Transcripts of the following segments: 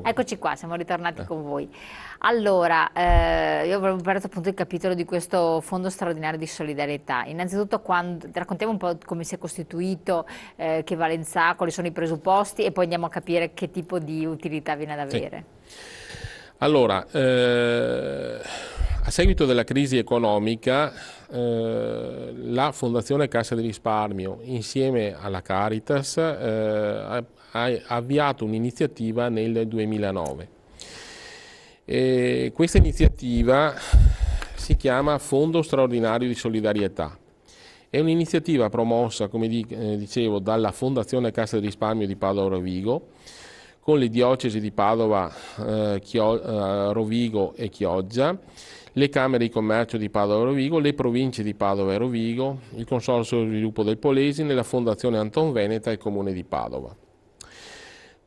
Eccoci qua, siamo ritornati con voi. Allora, io avevo aperto appunto il capitolo di questo Fondo straordinario di solidarietà. Innanzitutto, raccontiamo un po' come si è costituito, che valenza ha, quali sono i presupposti e poi andiamo a capire che tipo di utilità viene ad Sì. avere. Allora, a seguito della crisi economica, la Fondazione Cassa di Risparmio, insieme alla Caritas, ha avviato un'iniziativa nel 2009. Questa iniziativa si chiama Fondo Straordinario di Solidarietà. È un'iniziativa promossa, come dicevo, dalla Fondazione Cassa di Risparmio di Padova Rovigo, con le diocesi di Padova, Rovigo e Chioggia, le Camere di Commercio di Padova e Rovigo, le province di Padova e Rovigo, il Consorzio di Sviluppo del Polesine, la Fondazione Anton Veneta e il Comune di Padova.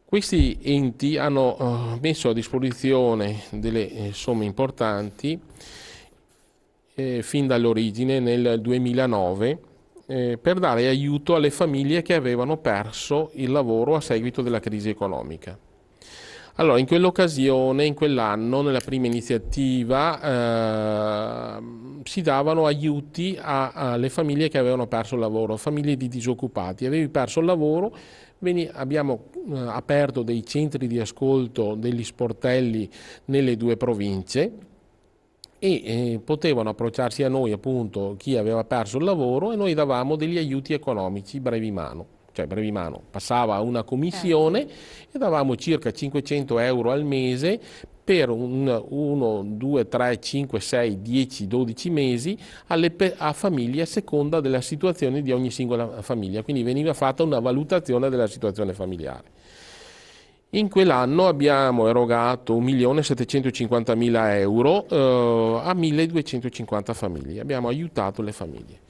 Questi enti hanno messo a disposizione delle somme importanti fin dall'origine nel 2009 per dare aiuto alle famiglie che avevano perso il lavoro a seguito della crisi economica. Allora, in quell'occasione, in quell'anno, nella prima iniziativa, si davano aiuti alle famiglie che avevano perso il lavoro, famiglie di disoccupati. Avevi perso il lavoro, abbiamo aperto dei centri di ascolto, degli sportelli nelle due province e potevano approcciarsi a noi, appunto, chi aveva perso il lavoro, e noi davamo degli aiuti economici brevi mano. Cioè brevi mano, passava una commissione e davamo circa 500 euro al mese per 1, 2, 3, 5, 6, 10, 12 mesi a famiglie a seconda della situazione di ogni singola famiglia. Quindi veniva fatta una valutazione della situazione familiare. In quell'anno abbiamo erogato 1.750.000 euro a 1.250 famiglie. Abbiamo aiutato le famiglie.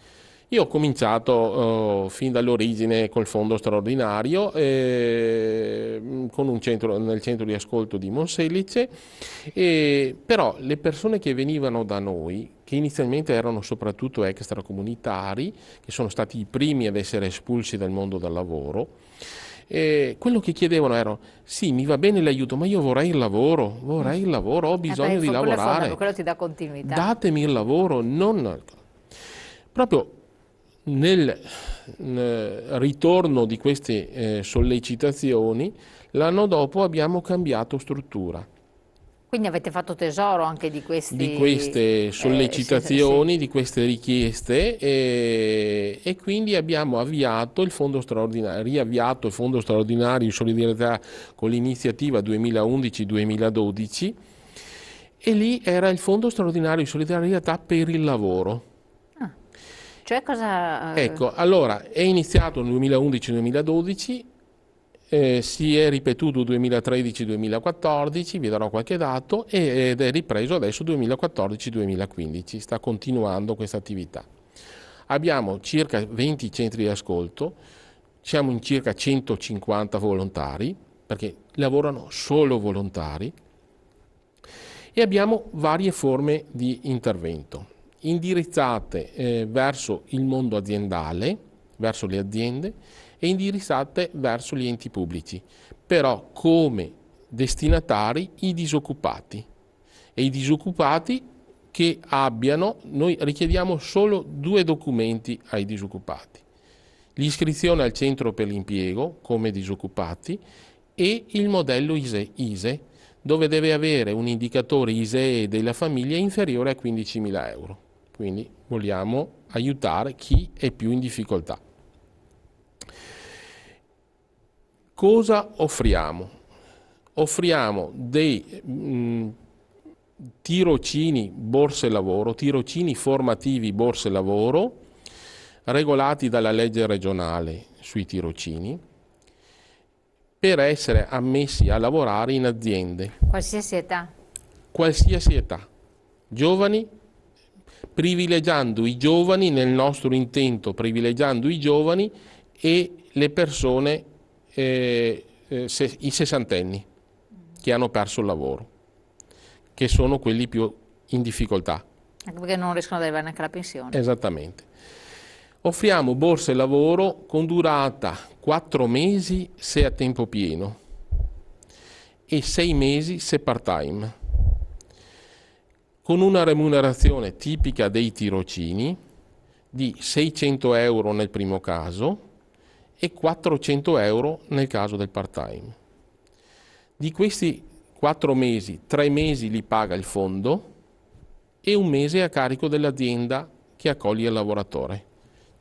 Io ho cominciato fin dall'origine col fondo straordinario con nel centro di ascolto di Monselice, però le persone che venivano da noi, che inizialmente erano soprattutto extracomunitari, che sono stati i primi ad essere espulsi dal mondo del lavoro, quello che chiedevano era: sì, mi va bene l'aiuto, ma io vorrei il lavoro, ho bisogno di lavorare, quello ti dà continuità. datemi il lavoro, non... Proprio nel ritorno di queste sollecitazioni, l'anno dopo abbiamo cambiato struttura. Quindi avete fatto tesoro anche di Di questi... queste sì. sollecitazioni, di queste richieste, e quindi abbiamo avviato il fondo straordinario, riavviato il fondo straordinario di solidarietà con l'iniziativa 2011-2012, e lì era il fondo straordinario di solidarietà per il lavoro. Ah, cioè cosa... Ecco, allora è iniziato nel 2011-2012, si è ripetuto 2013-2014, vi darò qualche dato, ed è ripreso adesso 2014-2015, sta continuando questa attività. Abbiamo circa 20 centri di ascolto, siamo in circa 150 volontari, perché lavorano solo volontari, e abbiamo varie forme di intervento indirizzate verso il mondo aziendale, verso le aziende, e indirizzate verso gli enti pubblici, però come destinatari i disoccupati. E i disoccupati che abbiano, noi richiediamo solo 2 documenti ai disoccupati: l'iscrizione al centro per l'impiego come disoccupati e il modello ISE, dove deve avere un indicatore ISEE della famiglia inferiore a 15.000 euro. Quindi vogliamo aiutare chi è più in difficoltà. Cosa offriamo? Offriamo dei tirocini borse lavoro, tirocini formativi borse lavoro, regolati dalla legge regionale sui tirocini, per essere ammessi a lavorare in aziende. Qualsiasi età? Qualsiasi età. Giovani, privilegiando i giovani, nel nostro intento privilegiando i giovani e le persone, i sessantenni che hanno perso il lavoro, che sono quelli più in difficoltà. Anche perché non riescono ad arrivare neanche alla pensione. Esattamente. Offriamo borse lavoro con durata 4 mesi se a tempo pieno e 6 mesi se part-time, con una remunerazione tipica dei tirocini di 600 euro nel primo caso e 400 euro nel caso del part-time. Di questi 4 mesi, 3 mesi li paga il fondo e 1 mese è a carico dell'azienda che accoglie il lavoratore.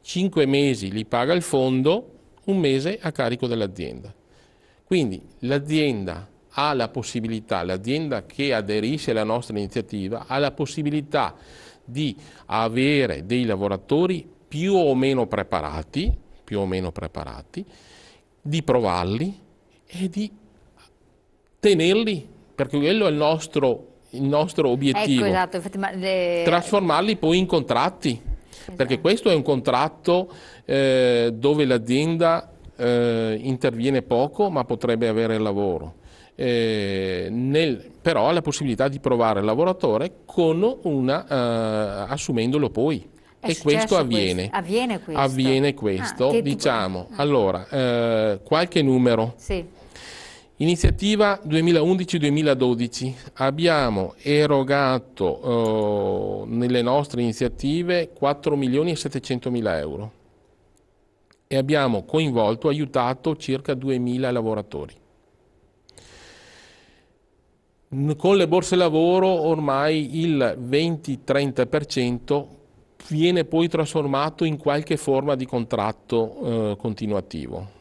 5 mesi li paga il fondo, 1 mese a carico dell'azienda. Quindi l'azienda ha la possibilità, l'azienda che aderisce alla nostra iniziativa ha la possibilità di avere dei lavoratori più o meno preparati, di provarli e di tenerli, perché quello è il nostro obiettivo. Ecco, esatto, infatti, Trasformarli poi in contratti, perché esatto. questo è un contratto dove l'azienda interviene poco ma potrebbe avere il lavoro. Però ha la possibilità di provare il lavoratore assumendolo poi. E questo avviene. Avviene questo? Avviene questo, diciamo. Allora, qualche numero. Sì. Iniziativa 2011-2012, abbiamo erogato nelle nostre iniziative 4.700.000 euro e abbiamo coinvolto, aiutato circa 2.000 lavoratori. Con le borse lavoro ormai il 20-30% viene poi trasformato in qualche forma di contratto continuativo.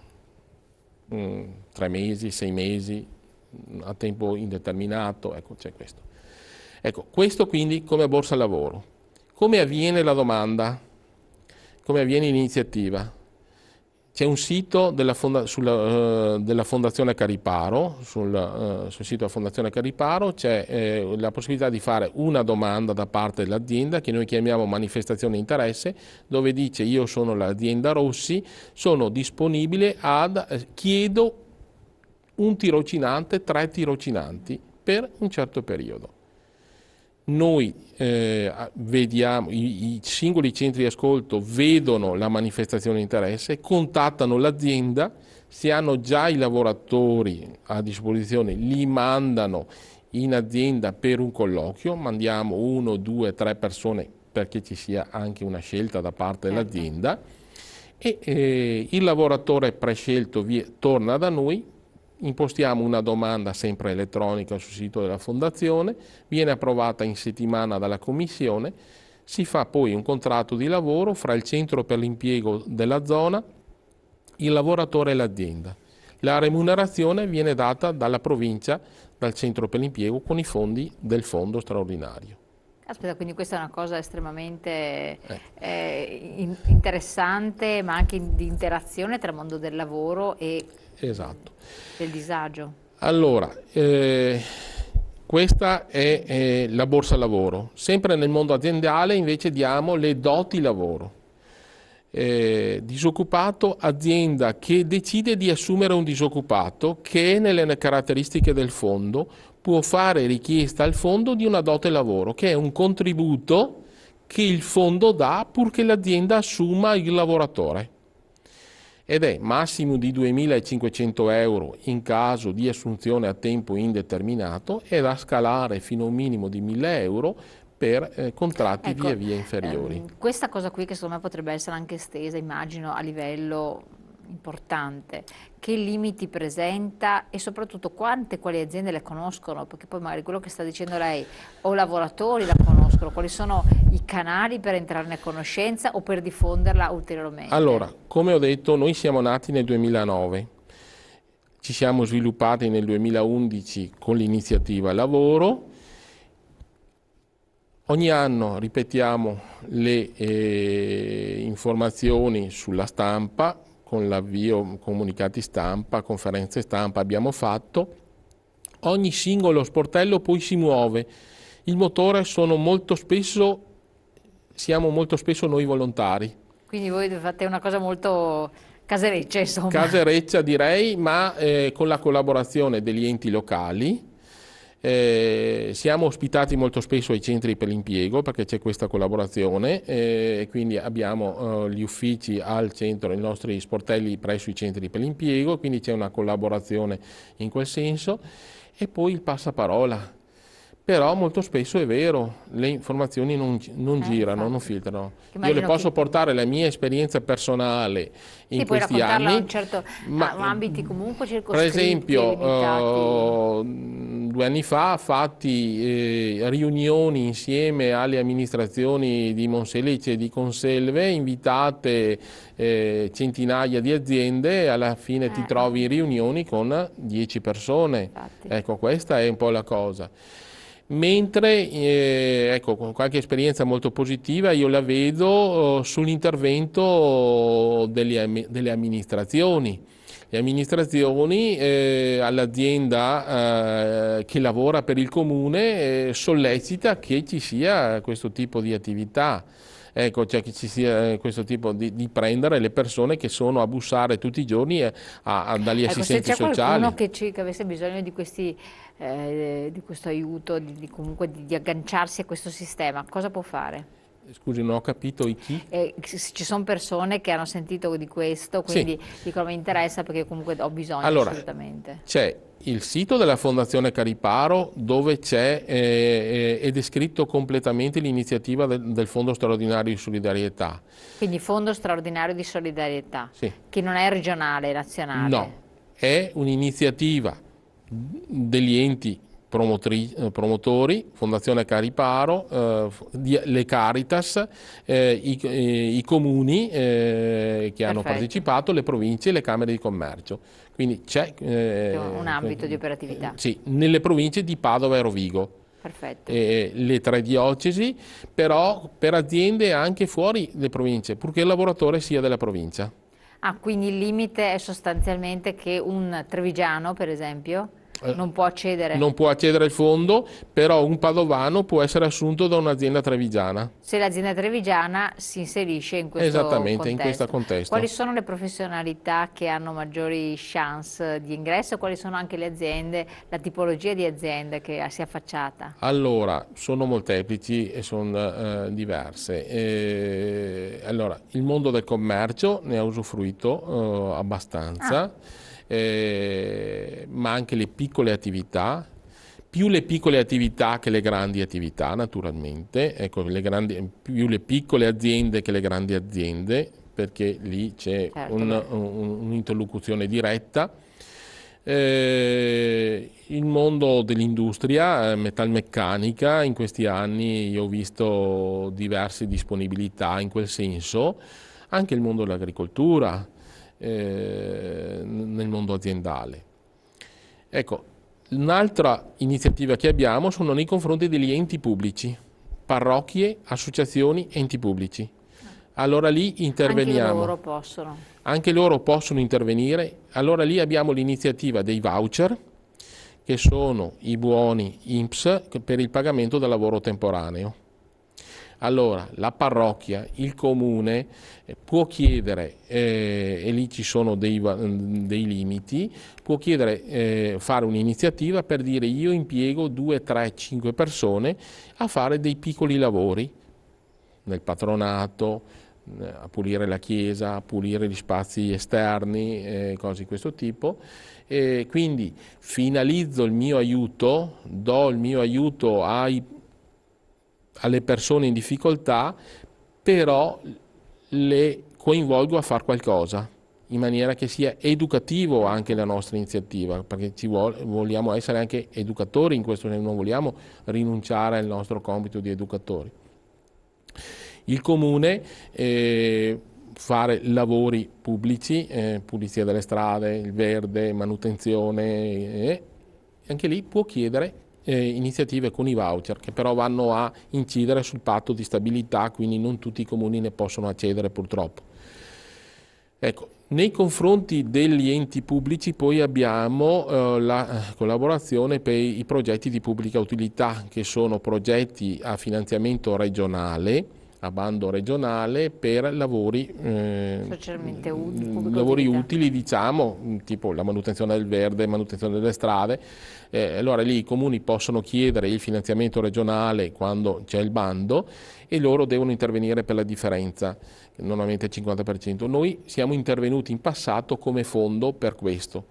3 mesi, 6 mesi, a tempo indeterminato, ecco, c'è questo. Ecco, questo quindi come borsa lavoro. Come avviene la domanda? Come avviene l'iniziativa? C'è un sito della Fondazione Cariparo, sul sito della Fondazione Cariparo c'è la possibilità di fare una domanda da parte dell'azienda, che noi chiamiamo manifestazione di interesse, dove dice: io sono l'azienda Rossi, sono disponibile chiedo un tirocinante, 3 tirocinanti per un certo periodo. Noi vediamo, i singoli centri di ascolto vedono la manifestazione di interesse, contattano l'azienda, se hanno già i lavoratori a disposizione li mandano in azienda per un colloquio, mandiamo 1, 2, 3 persone perché ci sia anche una scelta da parte dell'azienda e il lavoratore prescelto torna da noi. Impostiamo una domanda sempre elettronica sul sito della Fondazione, viene approvata in settimana dalla Commissione, si fa poi un contratto di lavoro fra il centro per l'impiego della zona, il lavoratore e l'azienda. La remunerazione viene data dalla provincia, dal centro per l'impiego, con i fondi del fondo straordinario. Aspetta, quindi questa è una cosa estremamente interessante, ma anche di interazione tra il mondo del lavoro e del disagio. Allora, questa è la borsa lavoro. Sempre nel mondo aziendale invece diamo le doti lavoro. Disoccupato, azienda che decide di assumere un disoccupato che nelle caratteristiche del fondo può fare richiesta al fondo di una dote lavoro, che è un contributo che il fondo dà purché l'azienda assuma il lavoratore. Ed è massimo di 2.500 euro in caso di assunzione a tempo indeterminato e da scalare fino a un minimo di 1.000 euro per contratti via via inferiori. Questa cosa qui che secondo me potrebbe essere anche estesa, immagino, a livello importante. Che limiti presenta e soprattutto quali aziende le conoscono? Perché poi magari quello che sta dicendo lei, o lavoratori la conoscono, quali sono i canali per entrarne a conoscenza o per diffonderla ulteriormente? Allora, come ho detto, noi siamo nati nel 2009, ci siamo sviluppati nel 2011 con l'iniziativa Lavoro. Ogni anno ripetiamo le informazioni sulla stampa, con l'avvio, comunicati stampa, conferenze stampa abbiamo fatto. Ogni singolo sportello poi si muove. Il motore siamo molto spesso noi volontari. Quindi voi fate una cosa molto casereccia, insomma. Casereccia direi, ma con la collaborazione degli enti locali. Siamo ospitati molto spesso ai centri per l'impiego perché c'è questa collaborazione, e quindi abbiamo gli uffici al centro, i nostri sportelli presso i centri per l'impiego, quindi c'è una collaborazione in quel senso, e poi il passaparola. Però molto spesso è vero, le informazioni non girano, non Infatti. filtrano. Io le Immagino posso che portare la mia esperienza personale sì, in puoi questi raccontarla a anni, un certo, ma ambiti comunque per circoscritti e limitati. esempio 2 anni fa fatti riunioni insieme alle amministrazioni di Monselice e di Conselve, invitate centinaia di aziende, alla fine ti trovi in riunioni con 10 persone. Infatti. Ecco, questa è un po' la cosa. Mentre, ecco, con qualche esperienza molto positiva io la vedo sull'intervento delle amministrazioni. Le amministrazioni all'azienda che lavora per il comune sollecita che ci sia questo tipo di attività. Ecco, cioè che ci sia questo tipo di prendere le persone che sono a bussare tutti i giorni dagli Ecco, se assistenti c'è qualcuno sociali. che avesse bisogno di di questo aiuto, comunque di agganciarsi a questo sistema, cosa può fare? Scusi, non ho capito i chi? Ci sono persone che hanno sentito di questo, Sì, quindi dicono mi interessa perché comunque ho bisogno allora assolutamente. c'è il sito della Fondazione Cariparo dove c'è ed è scritto completamente l'iniziativa del Fondo straordinario di solidarietà. Quindi Fondo straordinario di solidarietà, Sì. che non è regionale, è nazionale. No, è un'iniziativa degli enti promotori, Fondazione Cariparo, le Caritas, i comuni che hanno Perfetto, partecipato, le province e le camere di commercio. Quindi c'è c'è un ambito di operatività. sì, nelle province di Padova e Rovigo. Perfetto. Le 3 diocesi, però per aziende anche fuori le province, purché il lavoratore sia della provincia. Ah, quindi il limite è sostanzialmente che un trevigiano, per esempio, non può accedere. Non può accedere al fondo, però un padovano può essere assunto da un'azienda trevigiana. Se l'azienda trevigiana si inserisce in questo Esattamente, in questo contesto. Quali contesto. sono le professionalità che hanno maggiori chance di ingresso? Quali sono anche le aziende, la tipologia di aziende che si è affacciata? Allora, sono molteplici e sono diverse. Allora, il mondo del commercio ne ha usufruito Ah, abbastanza, ma anche le piccole attività, più le piccole attività che le grandi attività, naturalmente, ecco, più le piccole aziende che le grandi aziende, perché lì c'è certo, beh. un'interlocuzione diretta. Il mondo dell'industria metalmeccanica, in questi anni io ho visto diverse disponibilità in quel senso, anche il mondo dell'agricoltura, nel mondo aziendale. Ecco, un'altra iniziativa che abbiamo sono nei confronti degli enti pubblici, parrocchie, associazioni, enti pubblici. Allora lì Anche interveniamo. loro possono. Anche loro possono intervenire. Allora lì abbiamo l'iniziativa dei voucher, che sono i buoni INPS per il pagamento del lavoro temporaneo. Allora, la parrocchia, il comune può chiedere, e lì ci sono dei limiti, può chiedere, fare un'iniziativa per dire io impiego 2, 3, 5 persone a fare dei piccoli lavori nel patronato, a pulire la chiesa, a pulire gli spazi esterni, cose di questo tipo. E quindi finalizzo il mio aiuto, do il mio aiuto alle persone in difficoltà, però le coinvolgo a fare qualcosa in maniera che sia educativo anche la nostra iniziativa, perché vogliamo essere anche educatori in questo, non vogliamo rinunciare al nostro compito di educatori. Il comune fare lavori pubblici, pulizia delle strade, il verde, manutenzione, anche lì può chiedere iniziative con i voucher che però vanno a incidere sul patto di stabilità, quindi non tutti i comuni ne possono accedere purtroppo. Ecco, nei confronti degli enti pubblici poi abbiamo la collaborazione per i progetti di pubblica utilità, che sono progetti a finanziamento regionale a bando regionale per lavori, Socialmente lavori utili, diciamo, tipo la manutenzione del verde, manutenzione delle strade. Allora lì i comuni possono chiedere il finanziamento regionale quando c'è il bando e loro devono intervenire per la differenza, normalmente il 50%. Noi siamo intervenuti in passato come fondo per questo,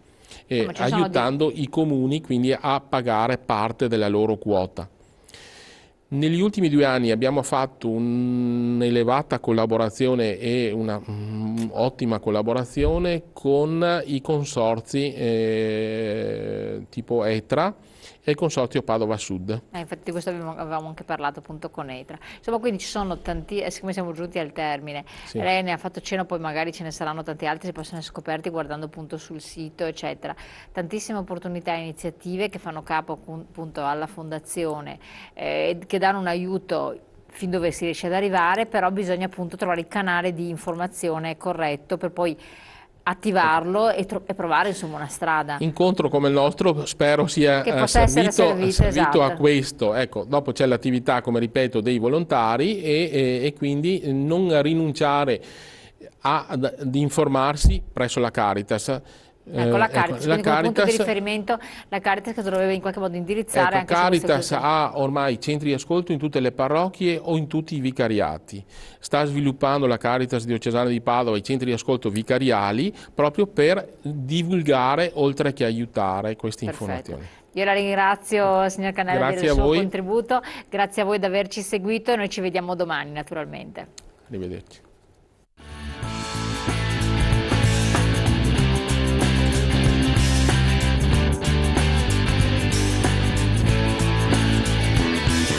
aiutando i comuni quindi a pagare parte della loro quota. Negli ultimi 2 anni abbiamo fatto un'elevata collaborazione e una ottima collaborazione con i consorzi tipo ETRA e il consorzio Padova Sud. Infatti di questo avevamo anche parlato appunto con ETRA. Insomma, quindi ci sono tanti, siccome siamo giunti al termine, sì. Lei ne ha fatto cenno, poi magari ce ne saranno tanti altri, si possono essere scoperti guardando appunto sul sito, eccetera. Tantissime opportunità e iniziative che fanno capo appunto alla fondazione, che danno un aiuto fin dove si riesce ad arrivare, però bisogna appunto trovare il canale di informazione corretto per poi attivarlo e provare insomma una strada. Incontro come il nostro spero sia servito esatto. A questo. Ecco, dopo c'è l'attività, come ripeto, dei volontari e quindi non rinunciare ad informarsi presso la Caritas. Ecco, la Caritas, quindi come punto di riferimento la Caritas che dovrebbe in qualche modo indirizzare anche Caritas ha ormai centri di ascolto in tutte le parrocchie o in tutti i vicariati. Sta sviluppando la Caritas diocesana di Padova i centri di ascolto vicariali proprio per divulgare oltre che aiutare queste informazioni. Io la ringrazio, signor Cannella, del suo contributo, grazie a voi di averci seguito e noi ci vediamo domani naturalmente. Arrivederci.